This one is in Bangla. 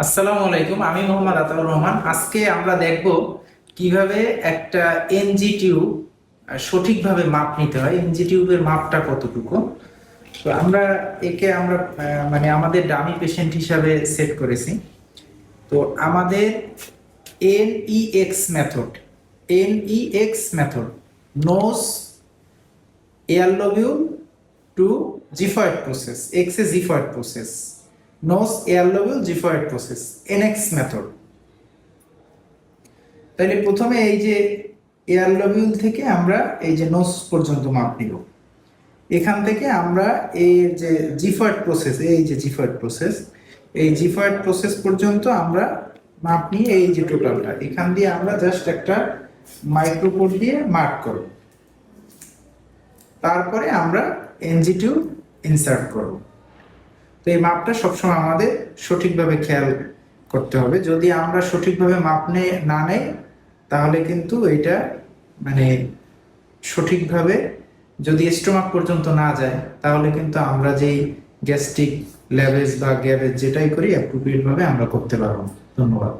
আসসালামু আলাইকুম, আমি মোহাম্মদ আতাউর রহমান। আজকে আমরা দেখব কিভাবে একটা এনজি টিউব সঠিকভাবে মাপ নিতে হয়। এনজি টিউবের মাপটা কতটুকু। তো আমরা মানে আমাদের ডামি পেশেন্ট হিসাবে সেট করেছি। তো আমাদের N E X method nose ear lobule to xiphoid process, X A xiphoid process, nose ear lobule xiphoid process, N X method. তাহলে প্রথমে এই যে এয়ার লোবিউল থেকে আমরা এই যে নোজ পর্যন্ত মাপ নিব। এখান থেকে আমরা এই যে জিফয়েড প্রসেস, এই জিফয়েড প্রসেস পর্যন্ত আমরা মাপ নিয়ে এই যে টোটালটা এখান দিয়ে আমরা জাস্ট একটা মাইক্রোকোড দিয়ে মার্ক করব। তারপরে আমরা এনজি টিউব ইনসার্ট করব। তো এই মাপটা সবসময় আমাদের সঠিকভাবে খেয়াল করতে হবে। যদি আমরা সঠিকভাবে মাপ না নেই তাহলে কিন্তু এটা মানে সঠিকভাবে যদি স্টোমাক পর্যন্ত না যায় তাহলে কিন্তু আমরা যেই গ্যাস্ট্রিক ল্যাবেজ বা গ্যাবেজ যেটাই করি অ্যাপ্রোপ্রিয়েট ভাবে আমরা করতে পারবো না। ধন্যবাদ।